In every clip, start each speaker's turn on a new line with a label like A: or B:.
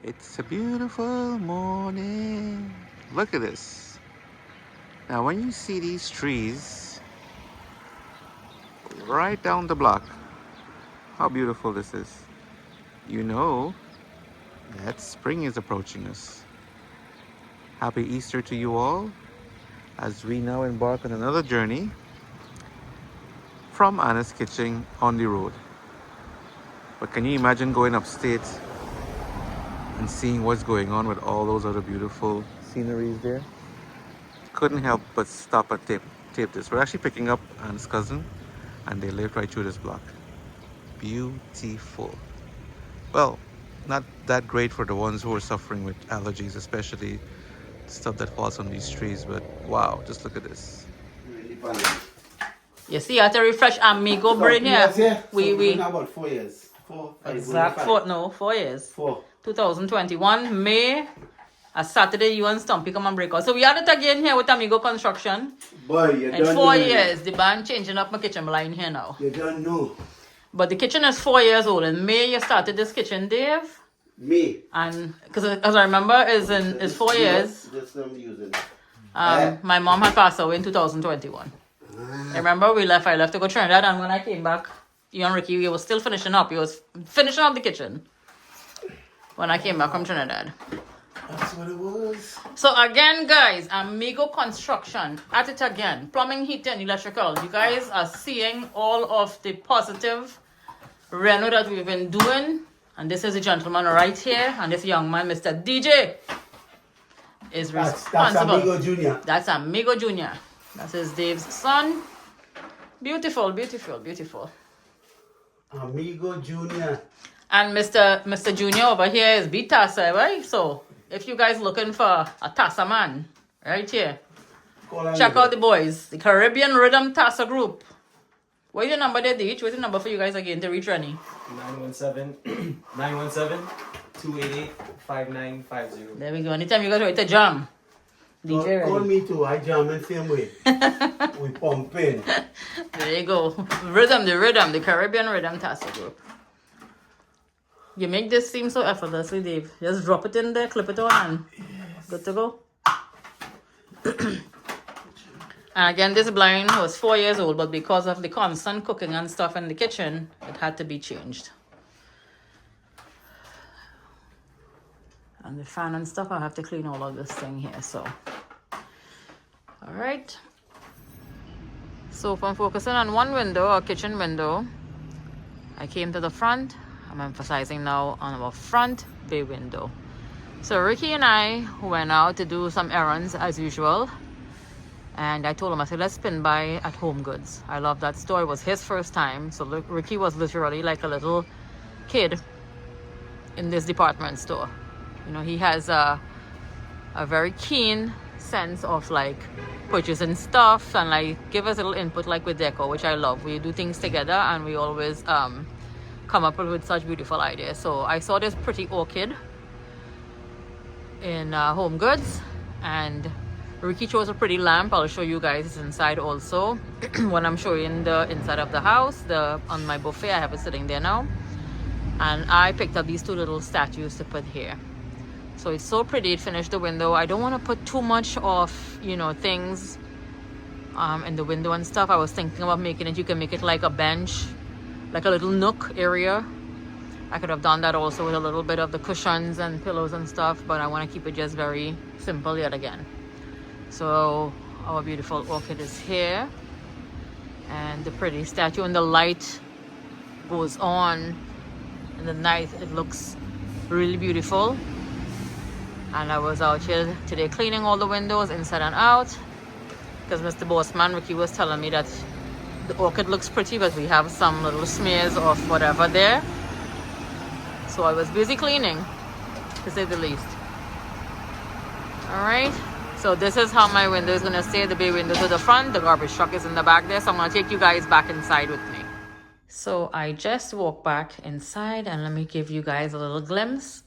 A: It's a beautiful morning. Look at this. Now, when you see these trees right down the block, how beautiful this is. You know that spring is approaching us. Happy Easter to you all as we now embark on another journey from Anna's Kitchen on the road. But can you imagine going upstate and seeing what's going on with all those other beautiful sceneries there? Couldn't help but stop and tape this. We're actually picking up Anne's cousin, and they lived right through this block. Beautiful. Well, not that great for the ones who are suffering with allergies, especially stuff that falls on these trees, but wow, just look at this.
B: You see, I have to refresh Amigo brain here. We
C: about 4 years.
B: exact 4 years. 2021 May. A Saturday, you and Stumpy come and break out. So we had it again here with Amigo Construction.
C: Boy, you
B: in
C: don't
B: 4
C: know.
B: years, the band changing up my kitchen blind here now.
C: You don't know.
B: But the kitchen is 4 years old. In May, you started this kitchen, Dave.
C: Me.
B: And because as I remember, is 4 years.
C: That's what I'm using.
B: My mom had passed away in 2021. I remember I left to go Trinidad, and when I came back, you and Ricky, you was still finishing up. You was finishing up the kitchen when I came back from Trinidad.
C: That's what it was.
B: So again, guys, Amigo Construction at it again. Plumbing, heating, electrical. You guys are seeing all of the positive reno that we've been doing. And this is the gentleman right here. And this young man, Mr. DJ, is responsible.
C: That's Amigo Junior.
B: That's Amigo Junior. That is Dave's son. Beautiful, beautiful, beautiful.
C: Amigo Junior.
B: And Mr. Junior over here is B-Tassa, right? So if you guys looking for a Tassa man, right here, check out the boys, the Caribbean Rhythm Tassa Group. What's your number there, Deej? What's the number for you guys again to reach Rennie?
D: 917-288-5950.
B: There we go. Anytime you guys ready to jam, DJ
C: Call
B: ready.
C: me too. I jam in same way. We pumping.
B: There you go. The Caribbean Rhythm Tassa Group. You make this seem so effortlessly, Dave. Just drop it in there, clip it on, and good to go. And again, this blind was 4 years old, but because of the constant cooking and stuff in the kitchen, it had to be changed. And the fan and stuff, I have to clean all of this thing here, so. All right. So from focusing on one window, our kitchen window, I came to the front. I'm emphasizing now on our front bay window. So Ricky and I went out to do some errands as usual. And I told him, I said, let's spin by at Home Goods. I love that store. It was his first time. So Ricky was literally like a little kid in this department store. You know, he has a very keen sense of like purchasing stuff and like give us a little input like with decor, which I love. We do things together and we always come up with such beautiful ideas. So I saw this pretty orchid in Home Goods, and Ricky chose a pretty lamp. I'll show you guys inside also when I'm showing the inside of the house. On my buffet, I have it sitting there now, and I picked up these two little statues to put here. So it's so pretty. It finished the window. I don't want to put too much of, you know, things in the window and stuff. I was thinking about making it, you can make it like a bench, like a little nook area. I could have done that also with a little bit of the cushions and pillows and stuff, but I want to keep it just very simple yet again. So our beautiful orchid is here, and the pretty statue, and the light goes on in the night. It looks really beautiful. And I was out here today cleaning all the windows inside and out, because Mr. Bossman, Ricky, was telling me that the orchid looks pretty, but we have some little smears of whatever there. So I was busy cleaning, to say the least. All right. So this is how my window is going to stay. The bay window to the front. The garbage truck is in the back there. So I'm going to take you guys back inside with me. So I just walked back inside, and let me give you guys a little glimpse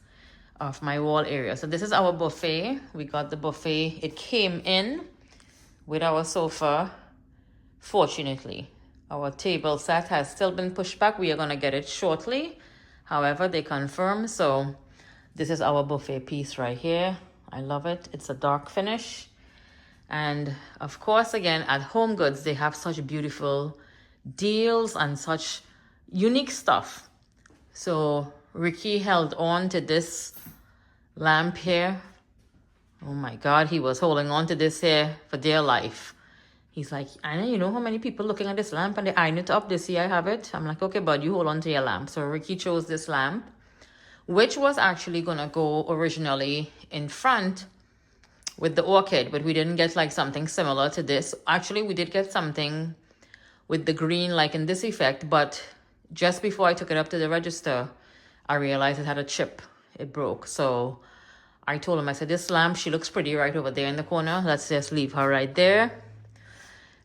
B: of my wall area. So this is our buffet. We got the buffet. It came in with our sofa. Fortunately, our table set has still been pushed back. We are going to get it shortly. However, they confirm. So This is our buffet piece right here. I love it. It's a dark finish. And of course, again, at Home Goods, they have such beautiful deals and such unique stuff. So Ricky held on to this lamp here. Oh my God, he was holding on to this here for dear life. He's like, Anna, you know how many people looking at this lamp and they eyeing it up? They see I have it. I'm like, okay, bud, you hold on to your lamp. So Ricky chose this lamp, which was actually gonna go originally in front with the orchid, but we didn't get like something similar to this. Actually, we did get something with the green, like in this effect, but just before I took it up to the register, I realized it had a chip. It broke. So I told him, I said, this lamp, she looks pretty right over there in the corner. Let's just leave her right there.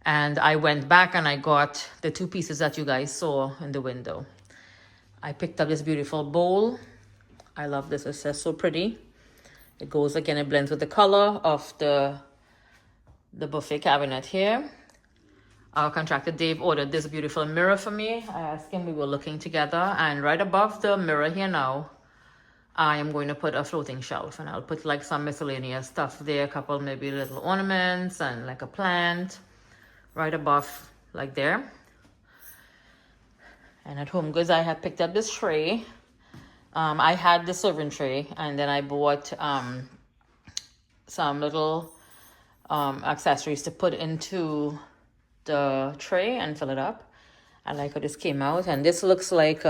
B: And I went back and I got the two pieces that you guys saw in the window. I picked up this beautiful bowl. I love this. It's just so pretty. It goes again, it blends with the color of the buffet cabinet here. Our contractor Dave ordered this beautiful mirror for me. I asked him, we were looking together, and right above the mirror here now, I am going to put a floating shelf, and I'll put like some miscellaneous stuff there, a couple maybe little ornaments and like a plant right above like there. And at Home Goods, I had picked up this tray. I had the serving tray, and then I bought some little accessories to put into the tray and fill it up. I like how this came out, and this looks like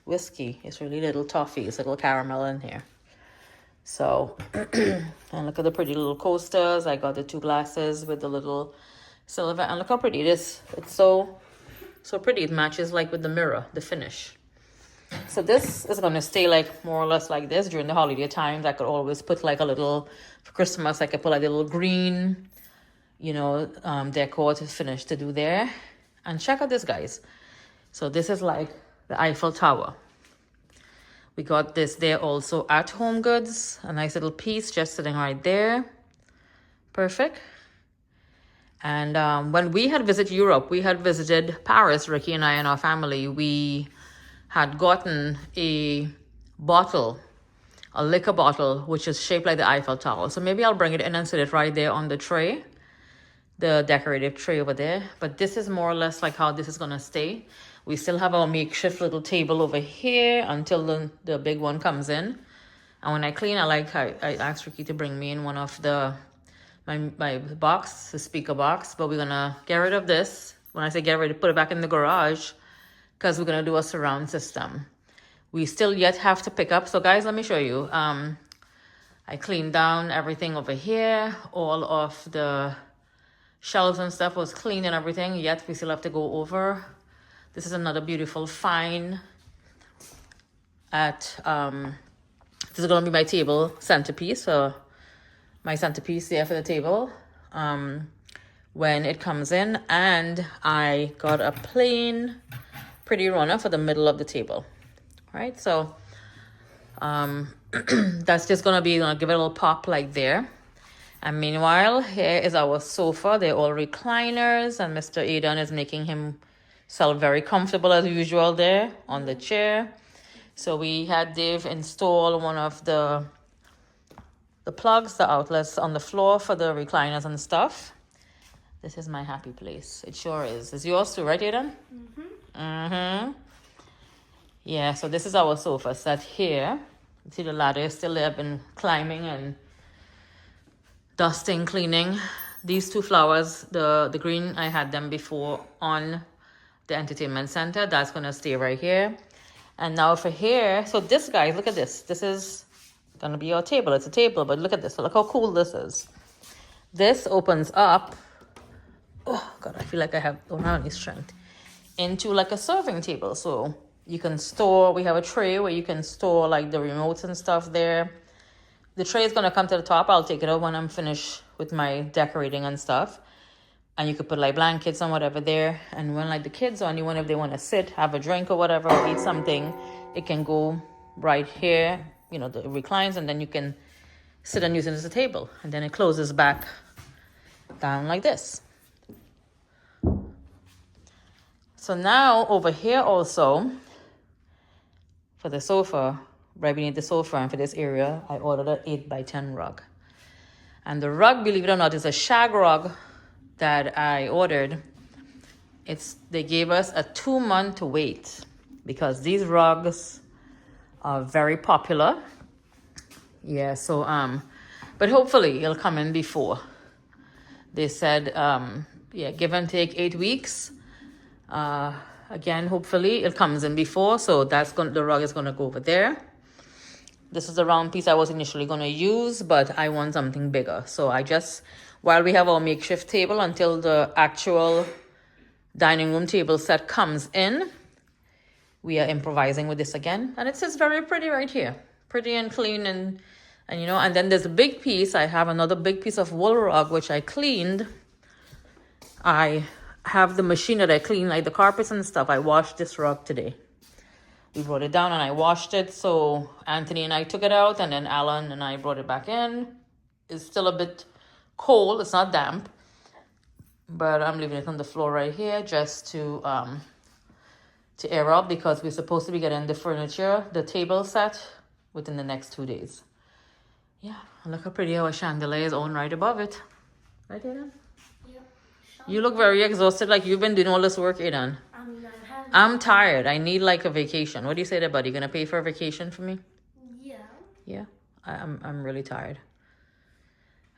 B: whiskey. It's really little toffee. It's little caramel in here. So, and look at the pretty little coasters. I got the two glasses with the little silver, and look how pretty it is. It's so pretty. It matches like with the mirror, the finish. So this is going to stay like more or less like this during the holiday times. I could always put like a little, for Christmas, I could put like a little green, you know, decor to finish to do there. And check out this, guys. So this is like the Eiffel Tower. We got this there also at Home Goods. A nice little piece just sitting right there. Perfect. And when we had visited Europe, we had visited Paris, Ricky and I and our family, we had gotten a bottle, a liquor bottle, which is shaped like the Eiffel Tower. So maybe I'll bring it in and set it right there on the tray, the decorative tray over there. But this is more or less like how this is gonna stay. We still have our makeshift little table over here until the big one comes in. And when I clean, I asked Ricky to bring me in one of my box, the speaker box, but we're gonna get rid of this. When I say get rid of, put it back in the garage, because we're gonna do a surround system. We still yet have to pick up. So guys, let me show you. I cleaned down everything over here. All of the shelves and stuff was clean and everything, yet we still have to go over. This is another beautiful find at, this is gonna be my table centerpiece. So my centerpiece there for the table when it comes in. And I got a plain pretty runner for the middle of the table. Right, so that's just gonna give it a little pop like there. And meanwhile, here is our sofa. They're all recliners, and Mr. Aidan is making himself very comfortable as usual there on the chair. So we had Dave install one of the plugs, the outlets on the floor for the recliners and stuff. This is my happy place. It sure is. It's yours too, right, Aidan? Yeah, so this is our sofa set here. You see the ladder is still there. I've been climbing and dusting, cleaning. These two flowers, the green, I had them before on the entertainment center. That's gonna stay right here. And now for here, so this, guys, look at this. This is gonna be our table. It's a table, but look at this. So look how cool this is. This opens up. Oh God, I feel like don't have any strength. Into like a serving table. So you can store, we have a tray where you can store like the remotes and stuff there. The tray is gonna come to the top. I'll take it out when I'm finished with my decorating and stuff. And you could put like blankets and whatever there. And when like the kids or anyone, if they wanna sit, have a drink or whatever, or eat something, it can go right here, you know, it reclines, and then you can sit and use it as a table. And then it closes back down like this. So now over here also, for the sofa, right beneath the sofa, and for this area, I ordered an 8x10 rug. And the rug, believe it or not, is a shag rug that I ordered. They gave us a 2-month wait because these rugs are very popular. Yeah, so but hopefully it'll come in before. They said give and take 8 weeks. Again, hopefully it comes in before, so the rug is gonna go over there. This is the round piece I was initially gonna use, but I want something bigger. So while we have our makeshift table until the actual dining room table set comes in, we are improvising with this again. And it's just very pretty right here. Pretty and clean and then there's a big piece. I have another big piece of wool rug, which I cleaned. I have the machine that I clean, like the carpets and stuff. I washed this rug today. We brought it down and I washed it. So Anthony and I took it out, and then Alan and I brought it back in. It's still a bit cold. It's not damp. But I'm leaving it on the floor right here just to air up, because we're supposed to be getting the table set within the next 2 days. Yeah, look how pretty our chandelier is on right above it. Right, Aiden?
D: Yep.
B: You look very exhausted, like you've been doing all this work, Aiden. I'm tired. I need like a vacation. What do you say there, buddy? You gonna pay for a vacation for me?
D: Yeah.
B: Yeah, I'm really tired.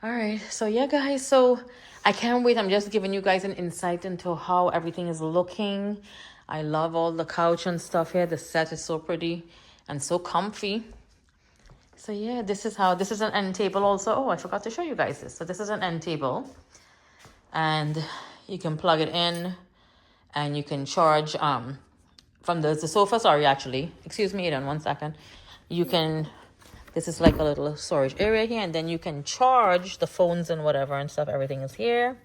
B: All right, so yeah, guys, so I can't wait. I'm just giving you guys an insight into how everything is looking. I love all the couch and stuff here. The set is so pretty and so comfy. So yeah, this is an end table also. Oh, I forgot to show you guys this. So this is an end table, and you can plug it in, and you can charge from the sofa. Sorry, actually, excuse me, Eden, 1 second. This is like a little storage area here, and then you can charge the phones and whatever and stuff. Everything is here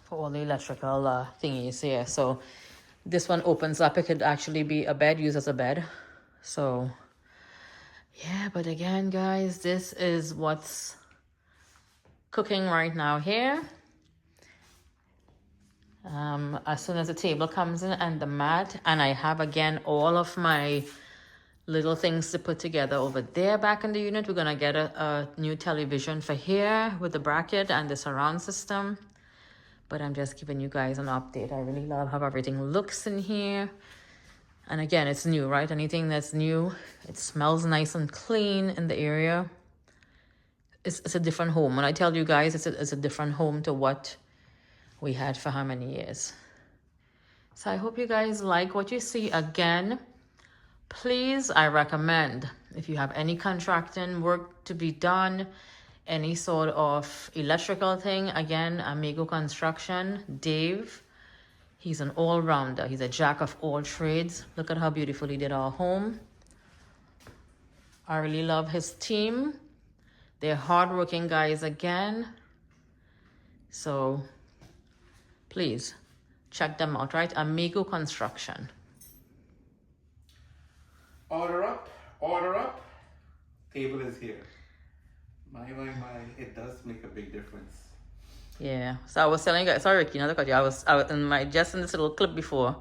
B: for all the electrical thingies here. So this one opens up. It could actually be a bed, used as a bed. So yeah, but again, guys, this is what's cooking right now here. As soon as the table comes in and the mat, and I have again all of my little things to put together over there back in the unit. We're gonna get a new television for here with the bracket and the surround system. But I'm just giving you guys an update. I really love how everything looks in here. And again, it's new, right? Anything that's new, it smells nice and clean in the area. It's a different home. When I tell you guys, it's a different home to what we had for how many years. So I hope you guys like what you see. Again, please, I recommend, if you have any contracting work to be done, any sort of electrical thing, again, Amigo Construction, Dave, he's an all-rounder. He's a jack of all trades. Look at how beautiful he did our home. I really love his team. They're hardworking guys again. So please check them out, right? Amigo Construction.
A: Order up, order up. Table is here. My, it does make a big difference.
B: Yeah, so I was telling you guys, sorry Ricky, not to cut you. I was in just in this little clip before,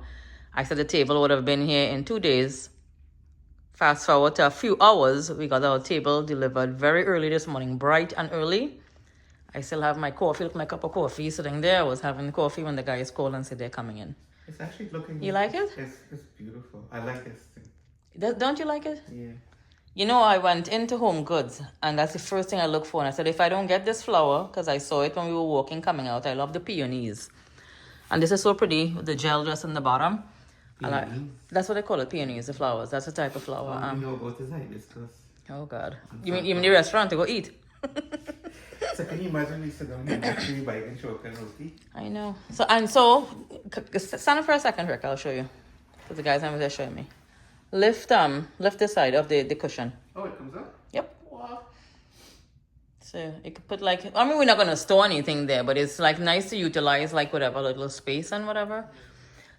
B: I said the table would have been here in 2 days. Fast forward to a few hours, we got our table delivered very early this morning, bright and early. I still have my coffee, my cup of coffee sitting there. I was having coffee when the guys called and said they're coming in.
A: It's actually looking...
B: You like it?
A: It's beautiful. I like this thing.
B: Don't you like it?
A: Yeah.
B: You know, I went into Home Goods, and that's the first thing I looked for. And I said, if I don't get this flower, because I saw it when we were walking coming out, I love the peonies. And this is so pretty, with the gel just in the bottom. That's what they call it, peonies, the flowers. That's the type of flower.
A: Go to hibiscus.
B: Oh, God. You mean the restaurant to go eat?
A: So can you imagine we sit down here actually biting chocolate roti?
B: I know. So stand up for a second, Rick. I'll show you. Because the guys haven't there showing me. Lift this side of the cushion.
A: Oh, it comes up?
B: Yep.
A: Wow.
B: So you could put we're not gonna store anything there, but it's like nice to utilize like whatever little space and whatever.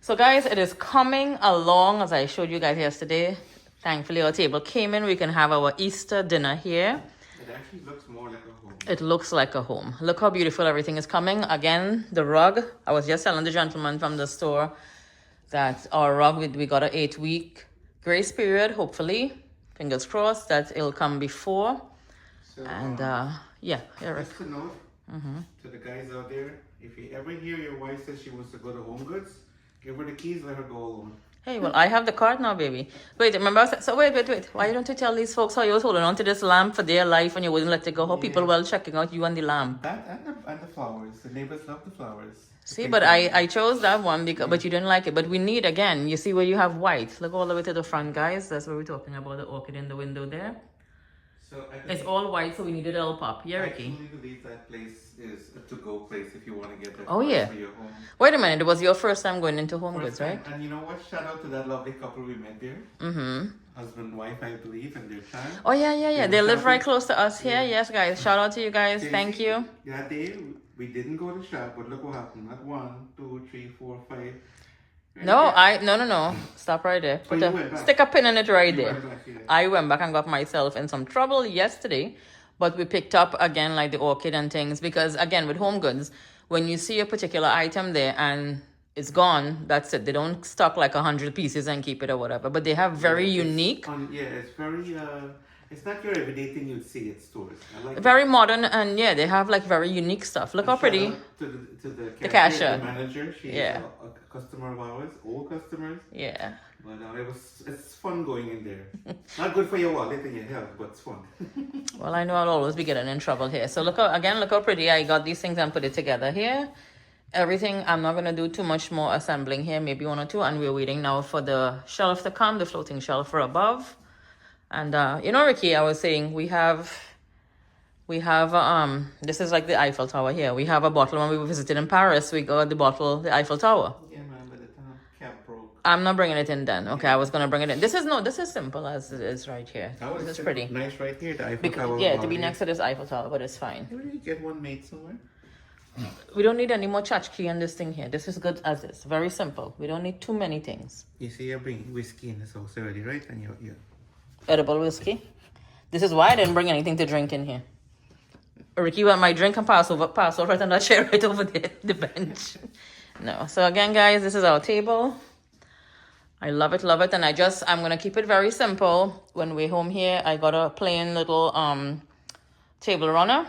B: So guys, it is coming along as I showed you guys yesterday. Thankfully our table came in. We can have our Easter dinner here.
A: It actually looks more like a home.
B: It looks like a home. Look how beautiful everything is coming. Again, the rug. I was just telling the gentleman from the store that our rug, we got an 8-week grace period, hopefully. Fingers crossed that it'll come before.
A: So,
B: And yeah, Eric.
A: just a note to the guys out there, if you ever hear your wife says she wants to go to Home Goods, give her the keys, let her go alone.
B: Hey, well, I have the card now, baby. Wait, remember? So wait. Why don't you tell these folks how you was holding on to this lamp for their life and you wouldn't let it go? How people were checking out you and the lamp.
A: That and the flowers. The neighbors love the flowers.
B: See, but I chose that one because, but you didn't like it. But we need, again, you see where you have white. Look all the way to the front, guys. That's where we're talking about the orchid in the window there.
A: So
B: It's all white, so we need a little pop. Yeah,
A: I
B: Ricky.
A: truly believe that place is a to-go place if you want to get that
B: Oh, yeah.
A: for your home.
B: Wait a minute. It was your first time going into Home Goods,
A: First
B: right?
A: time. And you know what? Shout out to that lovely couple we met there.
B: Mm-hmm.
A: Husband and wife, I believe, and their child.
B: Oh, yeah. They live right close to us here.
A: Yeah.
B: Yes, guys. Shout out to you guys. Thank you.
A: That day, we didn't go to shop, but look what happened. Not 1, 2, 3, 4, 5.
B: No. Stop right there.
A: Oh, you went back.
B: Stick a pin in it right
A: You
B: there.
A: went back, yeah.
B: I went back and got myself in some trouble yesterday, but we picked up again like the orchid and things because again with Home Goods, when you see a particular item there and it's gone, that's it. They don't stock like 100 pieces and keep it or whatever, but they have very unique,
A: It's very, it's not your everyday thing you'd see at stores. I like
B: very modern, and yeah, they have like very unique stuff. Look how pretty.
A: To the
B: cashier.
A: the manager. She's
B: Yeah.
A: a customer of ours, old customers.
B: Yeah.
A: But it's fun going in there. Not good for your wallet and your health, but it's fun.
B: Well, I know I'll always be getting in trouble here. So look how pretty I got these things and put it together here. Everything, I'm not going to do too much more assembling here, maybe 1 or 2. And we're waiting now for the shelf to come, the floating shelf for above. And, Ricky, I was saying we have, this is like the Eiffel Tower here. We have a bottle when we visited in Paris. We got the Eiffel Tower.
A: Yeah, man, but the cap broke.
B: I'm not bringing it in then. Okay, I was going to bring it in. This is simple as it is right here. This is pretty.
A: Nice right here, the Eiffel Tower.
B: Yeah, to be next to this Eiffel Tower, but it's fine.
A: Maybe you get one made somewhere.
B: We don't need any more tchotchke on this thing here. This is good as is. Very simple. We don't need too many things.
A: You see, you're bringing whiskey in this house already, right? And you're
B: Edible whiskey. This is why I didn't bring anything to drink in here. Ricky want my drink and pass over right on that chair right over there, the bench. No. So again, guys, this is our table. I love it. And I'm gonna keep it very simple. When we're home here, I got a plain little table runner.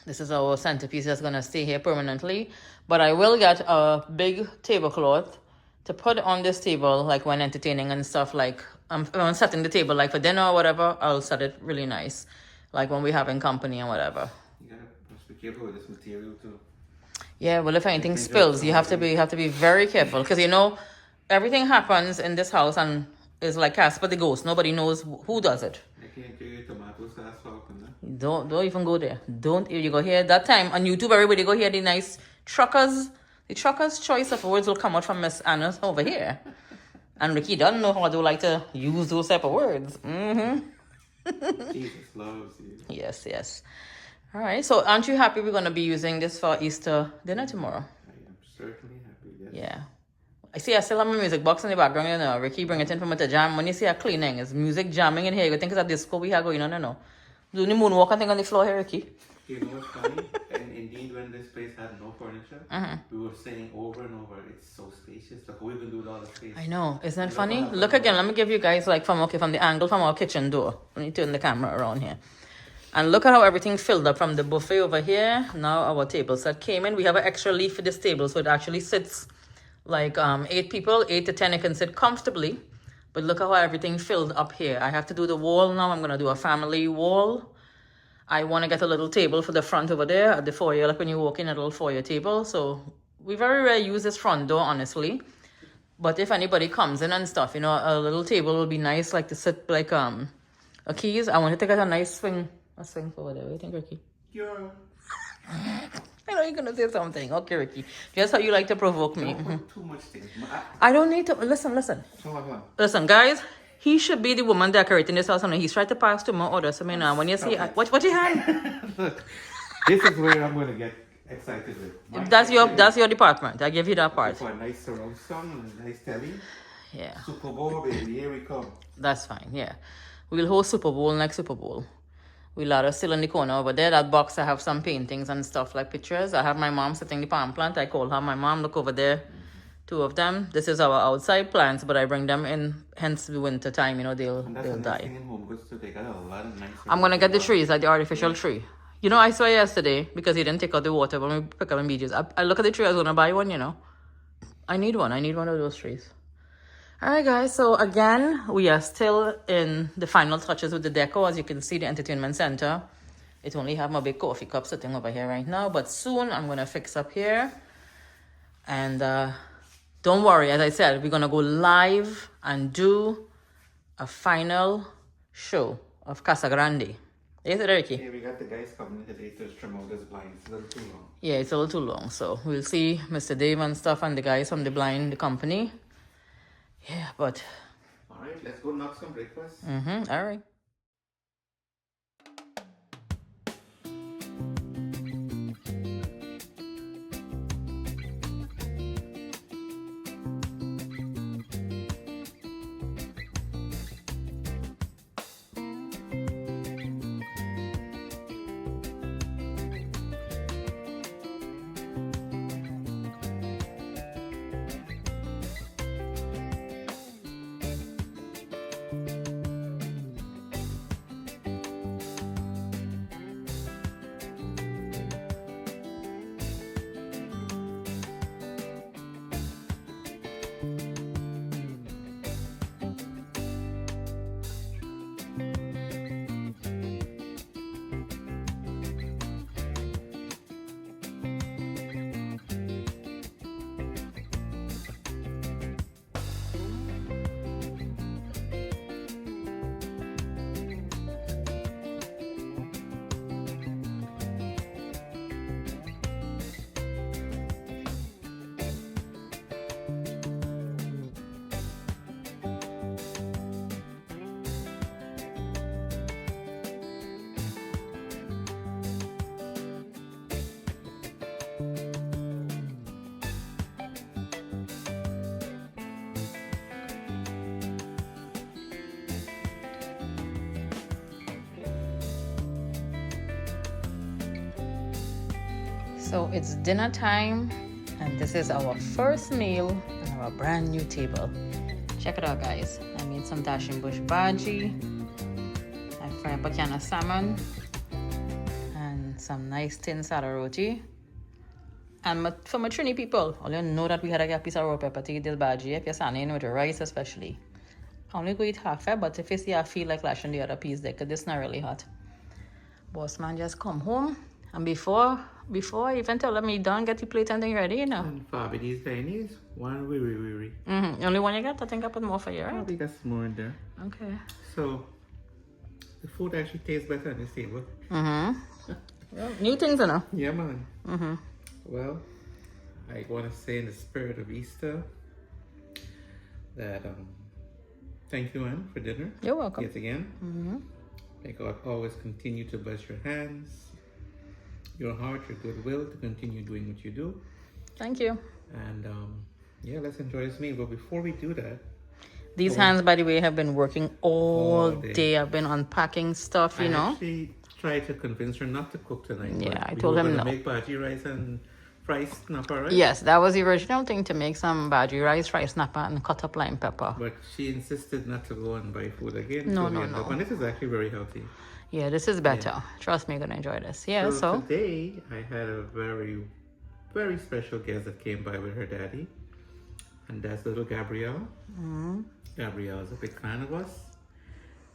B: This is our centerpiece that's gonna stay here permanently. But I will get a big tablecloth to put on this table, like when entertaining and stuff. Like I'm setting the table, like for dinner or whatever. I'll set it really nice, like when we're having company and whatever.
A: You gotta be careful with this material too.
B: Yeah, well, if anything spills, you have to be very careful because everything happens in this house and is like Casper the Ghost. Nobody knows who does it.
A: I can't carry tomato sauce out on that.
B: Don't even go there. Don't you go here that time on YouTube. Everybody go hear the nice truckers. The truckers' choice of words will come out from Miss Anna over here, and Ricky doesn't know how to like to use those type of words.
A: Jesus loves you.
B: Yes. All right. So aren't you happy we're gonna be using this for Easter dinner tomorrow?
A: I am certainly happy. Yes.
B: Yeah. I see I still have my music box in the background, Ricky bring it in from it to jam. When you see her cleaning, it's music jamming in here. You think it's a disco we have going on, no. Doing the moonwalk and thing on the floor here, Ricky.
A: You know what's funny? And indeed, when this place had no furniture, we were saying over and over, it's so spacious. Like, we can do with all the space.
B: I know. Isn't that funny? Look again. Let me give you guys like from the angle from our kitchen door. Let me turn the camera around here. And look at how everything filled up from the buffet over here. Now our table set came in. We have an extra leaf for this table, so it actually sits like 8 people, 8 to 10. You can sit comfortably. But look how everything filled up here. I have to do the wall now. I'm gonna do a family wall. I want to get a little table for the front over there at the foyer, like when you walk in, a little foyer table. So we very rarely use this front door, honestly. But if anybody comes in and stuff, a little table will be nice, like to sit like a keys. I wanted to get a nice swing over there. What do you think, Ricky?
A: Yeah.
B: I know you're gonna say something. Okay, Ricky. Just how you like to provoke me.
A: Don't put too much things.
B: I don't need to listen.
A: Come on.
B: Listen, guys. He should be the woman decorating this house, and he's trying to pass to more orders. So, when you see, what you hand?
A: Look, this is where I'm going to get excited with.
B: That's your department. I give you that part.
A: For a nice surround sound and a nice telly.
B: Yeah.
A: Super Bowl, baby, here we come.
B: That's fine. Yeah, we'll host Super Bowl next Super Bowl. We'll let us still in the corner over there. That box, I have some paintings and stuff like pictures. I have my mom sitting the palm plant. I call her. My mom, look over there. 2 of them. This is our outside plants, but I bring them in, hence the winter time, you know, they'll die. I'm gonna get the trees, like the artificial tree. You know, I saw yesterday, because he didn't take out the water when we pick up in beaches. I look at the tree, I was gonna buy one, you know. I need one of those trees. Alright guys, so again, we are still in the final touches with the decor. As you can see, the entertainment center. It only have my big coffee cup sitting over here right now, but soon I'm gonna fix up here. And don't worry, as I said, we're gonna go live and do a final show of Casa Grande. Is it, Ricky?
A: Yeah, we got the guys coming today to trim out this blind. It's a little too long.
B: Yeah, it's a little too long. So we'll see Mr. Dave and stuff and the guys from the blind company. Yeah, but...
A: Alright, let's go knock some breakfast.
B: Alright. So it's dinner time, and this is our first meal on our brand new table. Check it out, guys. I made some dashing bush bhaji, I fried up a can of salmon, and some nice tin sada roti. And for my Trini people, all you know that we had to get a piece of raw pepper to eat this bhaji, if you're standing with the rice especially. I only go eat half it, but if you see I feel like lashing the other piece there, because this is not really hot. Boss man just come home, and before I even tell him he done, get the plate and thing ready, you know.
A: And Fabi, these Chinese, one weary.
B: Only one you got? I think I put more for you, right?
A: Probably got some more in there.
B: Okay.
A: So, the food actually tastes better on this table.
B: Well, new things, you know.
A: Yeah, man. Well, I want to say in the spirit of Easter that thank you, Anne, for dinner.
B: You're welcome.
A: Yet again. May God always continue to bless your hands, your heart, your goodwill to continue doing what you do.
B: Thank you.
A: And yeah, let's enjoy this meal. But before we do that,
B: these hands, by the way, have been working all day. I've been unpacking stuff, you know.
A: I actually tried to convince her not to cook tonight.
B: Yeah, I told him no.
A: Make bhaji rice and fry snapper, right?
B: Yes, that was the original thing, to make some bhaji rice, fry snapper, and cut up lime pepper.
A: But she insisted not to go and buy food again.
B: No.
A: And this is actually very healthy.
B: Yeah, this is better. Yeah. Trust me, you're gonna enjoy this. Yeah, so
A: today I had a very, very special guest that came by with her daddy, and that's little Gabrielle. Gabrielle is a big fan of us,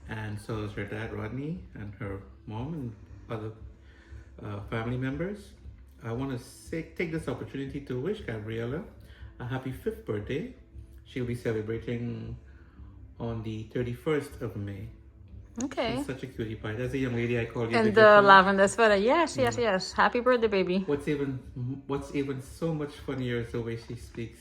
A: and so is her dad Rodney and her mom and other family members. I want to take this opportunity to wish Gabriella a happy 5th birthday. She'll be celebrating on the 31st of May.
B: Okay.
A: She's such a cutie pie. That's the young lady I called you.
B: And the lavender sweater. Yes. Happy birthday, baby.
A: What's even so much funnier is the way she speaks.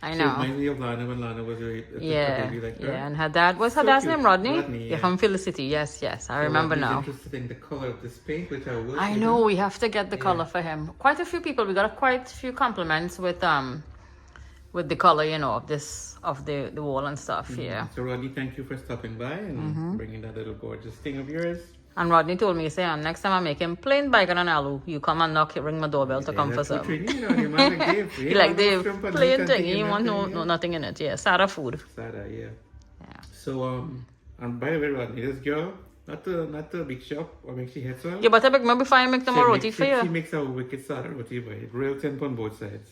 B: I know.
A: She reminds me of Lana when Lana was a baby like her.
B: Yeah, and her dad, what's her dad's name? Rodney? Yeah, from Felicity. Yes. I remember now.
A: Interested in the color of this paint, which I will.
B: I know, we have to get the color for him. Quite a few people, we got quite a few compliments with the color, you know, of the wall and stuff. Yeah.
A: So Rodney, thank you for stopping by and bringing that little gorgeous thing of yours.
B: And Rodney told me, say, next time I make him plain bacon and aloo, you come and knock, ring my doorbell to come for some.
A: You man like Dave.
B: He like Dave, plain thing. He want no nothing in it. Yeah, sada food.
A: Sada, yeah.
B: Yeah.
A: So and by the way, Rodney, this girl, not the big shop or make she head well.
B: Yeah, but I beg maybe fine make them a roti for you.
A: She makes a wicked sada roti, but real tempo on both sides.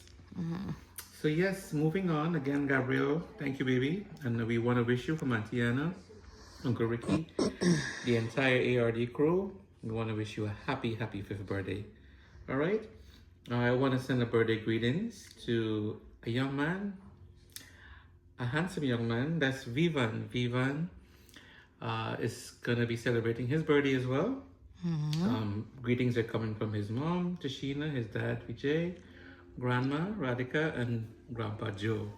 A: So yes, moving on again, Gabriel. Thank you, baby, and we want to wish you from Auntie Anna, Uncle Ricky, the entire ARD crew. We want to wish you a happy 5th birthday. All right. I want to send a birthday greetings to a young man, a handsome young man. That's Vivan. Vivan is gonna be celebrating his birthday as well. Greetings are coming from his mom, Tashina, his dad, Vijay, Grandma, Radhika, and Grandpa Joe.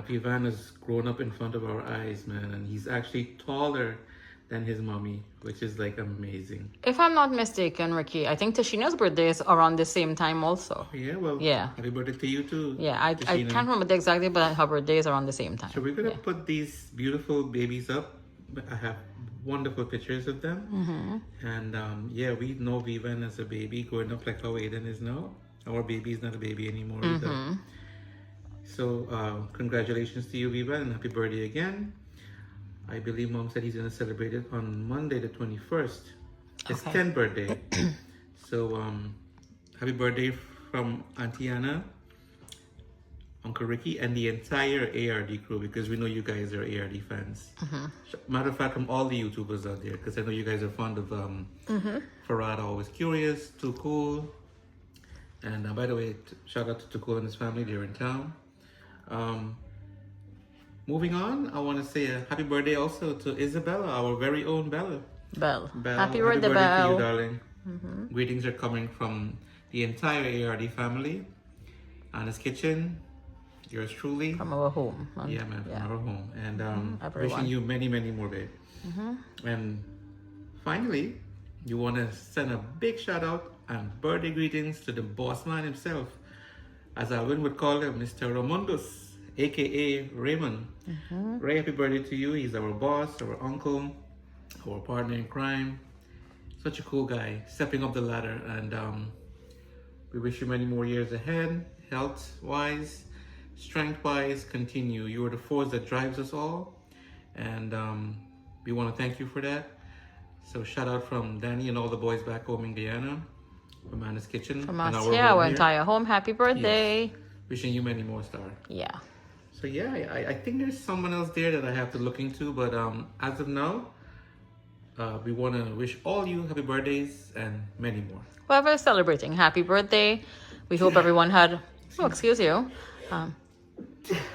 A: Vivan has grown up in front of our eyes, man, and he's actually taller than his mommy, which is like amazing.
B: If I'm not mistaken, Ricky, I think Tashina's birthday is around the same time also.
A: Yeah, well,
B: yeah.
A: Happy birthday to you too.
B: Yeah, I can't remember the exact date, but her birthday is around the same time.
A: So we're gonna put these beautiful babies up. I have wonderful pictures of them. And yeah, we know Vivan as a baby growing up like how Aiden is now. Our baby is not a baby anymore either. So congratulations to you, Vivan, and happy birthday again. I believe Mom said he's going to celebrate it on Monday the 21st. His 10th birthday. So happy birthday from Auntie Anna, Uncle Ricky, and the entire ARD crew, because we know you guys are ARD fans. Matter of fact, from all the YouTubers out there, because I know you guys are fond of Farad, Always Curious, Too Cool. And by the way, shout out to Too Cool and his family, they're in town. Moving on, I want to say a happy birthday also to Isabella, our very own Bella.
B: Belle.
A: Belle.
B: Happy birthday,
A: to
B: Belle.
A: you, darling. Greetings are coming from the entire ARD family. Anna's Kitchen, yours truly.
B: From our home.
A: Yeah, man, from our home. And
B: Everyone.
A: wishing you many, many more, babe. And finally, you want to send a big shout out and birthday greetings to the boss man himself, as Alwyn would call him, Mr. Ramondus, aka Raymond. Ray, happy birthday to you. He's our boss, our uncle, our partner in crime. Such a cool guy, stepping up the ladder. And we wish you many more years ahead, health-wise, strength-wise. Continue. You are the force that drives us all. And we want to thank you for that. So shout out from Danny and all the boys back home in Guyana, from Anna's Kitchen.
B: From us, our entire home. Happy birthday.
A: Yes. Wishing you many more, Star.
B: Yeah.
A: So yeah, I think there's someone else there that I have to look into, but as of now, we want to wish all you happy birthdays and many more.
B: Whoever is celebrating, happy birthday. We hope everyone had, excuse you.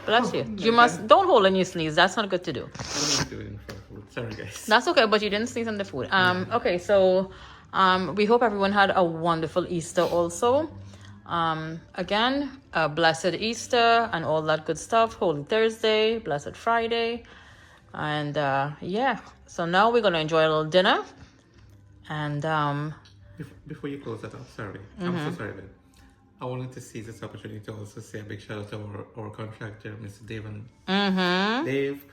B: Bless you. You must, don't hold on your sneeze. That's not good to do.
A: I don't do it in front of food. Sorry, guys.
B: That's okay, but you didn't sneeze on the food. Okay, so we hope everyone had a wonderful Easter also. Again, a blessed Easter and all that good stuff. Holy Thursday, blessed Friday. And yeah, so now we're going to enjoy a little dinner. And
A: Before you close that off, sorry. I'm so sorry, babe. I wanted to seize this opportunity to also say a big shout out to our contractor, Mr. Dave. Dave,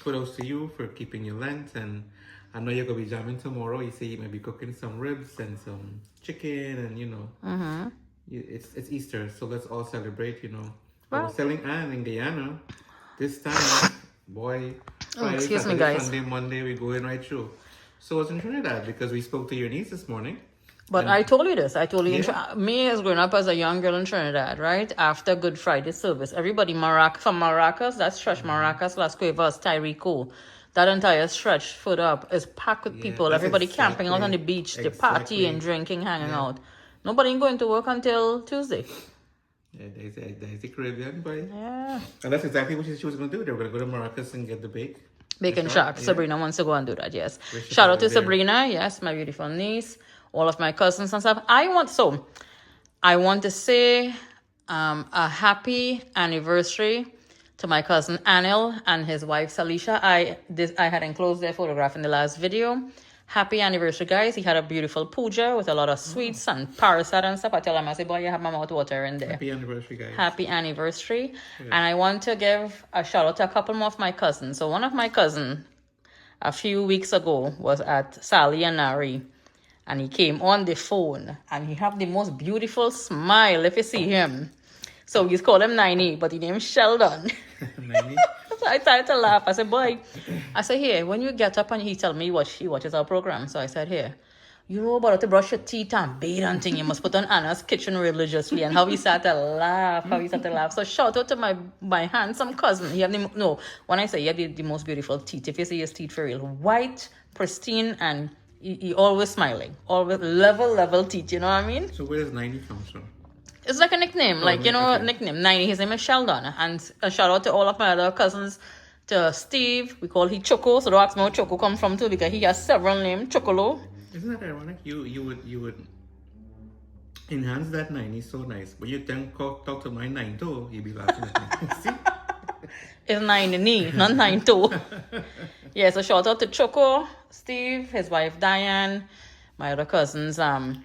A: kudos to you for keeping your Lent. And I know you're going to be jamming tomorrow. You say you may be cooking some ribs and some chicken and, you know. It's Easter, so let's all celebrate, you know. I was telling Anne in Guyana, this time, boy, Friday,
B: excuse me,
A: Saturday,
B: guys.
A: Sunday, Monday, we going right through. So I was in Trinidad because we spoke to your niece this morning.
B: But I told you this. I told you, me as growing up as a young girl in Trinidad, right? After Good Friday service, everybody from Maracas, that stretch, Maracas, Las Cuevas, Tyrico, that entire stretch, foot up, is packed with people. Everybody camping out on the beach, the partying, drinking, hanging out. Nobody ain't going to work until Tuesday.
A: Yeah, there's the Caribbean, boy.
B: Yeah.
A: And that's exactly what she was going to do. They were going to go to Maracas and get the
B: Bacon shack. Yeah. Sabrina wants to go and do that, yes. Shout out to Sabrina, yes, my beautiful niece, all of my cousins and stuff. I want to say a happy anniversary to my cousin Anil and his wife Salisha. I had enclosed their photograph in the last video. Happy anniversary, guys. He had a beautiful puja with a lot of sweets and parasat and stuff. I tell him, I say, boy, you have my mouth water in there.
A: Happy anniversary, guys.
B: Happy anniversary. Yeah. And I want to give a shout out to a couple more of my cousins. So one of my cousins, a few weeks ago was at Sally and Nari, and he came on the phone and he have the most beautiful smile if you see him. So he's called him 90, but he named Sheldon.
A: 90?
B: So I started to laugh. I said, boy, I said, here, when you get up and he tell me what he watches our program. So I said, here, you know about to brush your teeth and bathe and thing. You must put on Anna's Kitchen religiously. And how he started to laugh, So shout out to my handsome cousin. He had when I say he had the most beautiful teeth, if you see his teeth for real, white, pristine, and he always smiling. Always level teeth, you know what I mean?
A: So where does 90 come from?
B: It's like a nickname,
A: Okay.
B: nickname. 90. His name is Sheldon. And a shout out to all of my other cousins, to Steve. We call him Choco. So don't ask me where Choco come from too, because he has several names. Chocolo.
A: Isn't that ironic? You would enhance that 90 so nice, but you then talk to my 92, you'd be laughing at me. See?
B: It's 90, not 92. Yeah, so shout out to Choco, Steve, his wife Diane, my other cousins.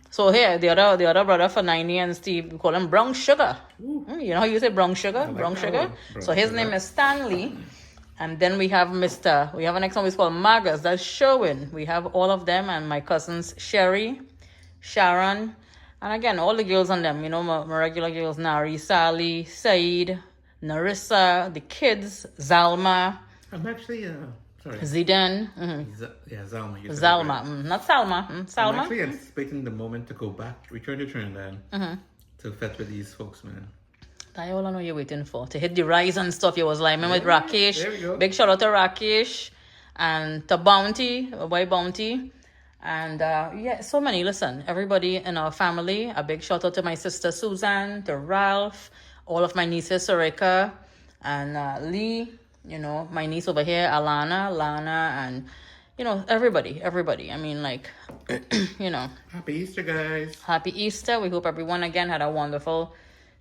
B: So here the other brother for 90 and Steve, we call him Brown Sugar. You know how you say brown sugar?
A: like
B: Brown
A: that
B: sugar.
A: one. Brown
B: So his
A: sugar.
B: name is Stanley. And then we have a next one we call Magas, that's Sherwin. We have all of them and my cousins Sherry, Sharon, and again all the girls on them, my regular girls, Nari, Sally, Said, Narissa, the kids, Zalma,
A: I'm actually, sorry.
B: Zidane,
A: Zalma. you said it
B: Zalma,
A: right.
B: not Salma,
A: I'm
B: Salma.
A: actually anticipating the moment to go back, return to Trinidad, to fete with these folks, man.
B: That's all I know you're waiting for. To hit the rise and stuff. You was like, with Rakesh.
A: there we go.
B: Big shout out to Rakesh. And to Bounty, boy Bounty. And so many. Listen, everybody in our family. A big shout out to my sister Susan, to Ralph, all of my nieces, Sarika, and Lee. My niece over here, Alana, Lana, and everybody. I mean,
A: Happy Easter, guys.
B: Happy Easter. We hope everyone again had a wonderful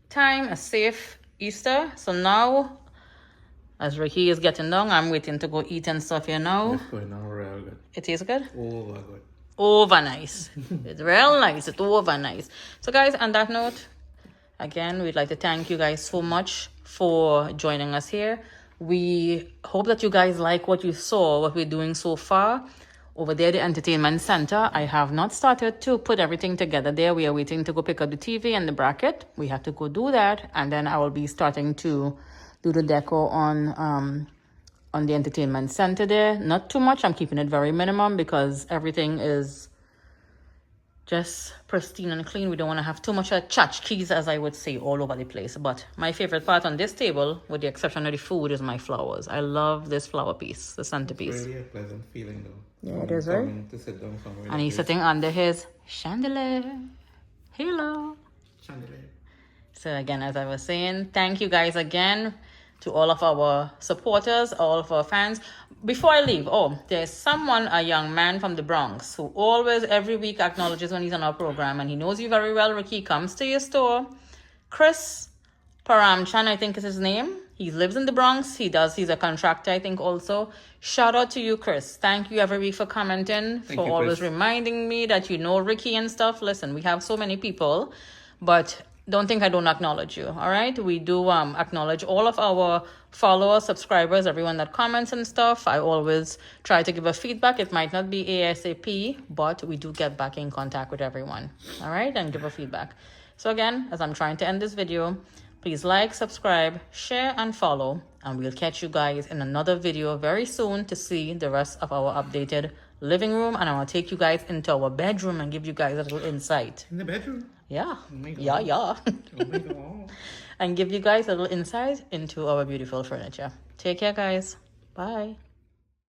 B: time, a safe Easter. So now, as Ricky is getting down, I'm waiting to go eat and stuff here now.
A: It's going on real good.
B: It tastes good?
A: Oh, good.
B: Over nice. It's real nice. It's over nice. So guys, on that note, again, we'd like to thank you guys so much for joining us here. We hope that you guys like what you saw, what we're doing so far. Over there, the entertainment center, I have not started to put everything together there. We are waiting to go pick up the TV and the bracket. We have to go do that. And then I will be starting to do the decor on the entertainment center there. Not too much. I'm keeping it very minimum because everything is just pristine and clean. We don't want to have too much tchotchkes, as I would say, all over the place. But my favorite part on this table, with the exception of the food, is my flowers. I love this flower piece, the centerpiece.
A: Really a pleasant feeling, though.
B: Yeah, it is, right?
A: Coming to sit down somewhere.
B: And he's sitting under his chandelier. Hello.
A: Chandelier.
B: So again, as I was saying, thank you guys again to all of our supporters, all of our fans. Before I leave, there's someone, a young man from the Bronx, who always, every week, acknowledges when he's on our program, and he knows you very well, Ricky. Comes to your store. Chris Paramchan, I think is his name. He lives in the Bronx. He's a contractor, I think, also. Shout out to you, Chris. Thank you every week for commenting,
A: Thank
B: for
A: you,
B: always
A: Chris.
B: reminding me that you know Ricky and stuff. Listen, we have so many people, but don't think I don't acknowledge you, all right? We do acknowledge all of our followers, subscribers, everyone that comments and stuff. I always try to give a feedback. It might not be ASAP, but we do get back in contact with everyone, all right? And give a feedback. So again, as I'm trying to end this video, please like, subscribe, share, and follow. And we'll catch you guys in another video very soon to see the rest of our updated living room. And I will take you guys into our bedroom and give you guys a little insight.
A: In the bedroom.
B: Yeah.
A: Oh my God.
B: Yeah.
A: Oh my God.
B: And give you guys a little insight into our beautiful furniture. Take care, guys. Bye.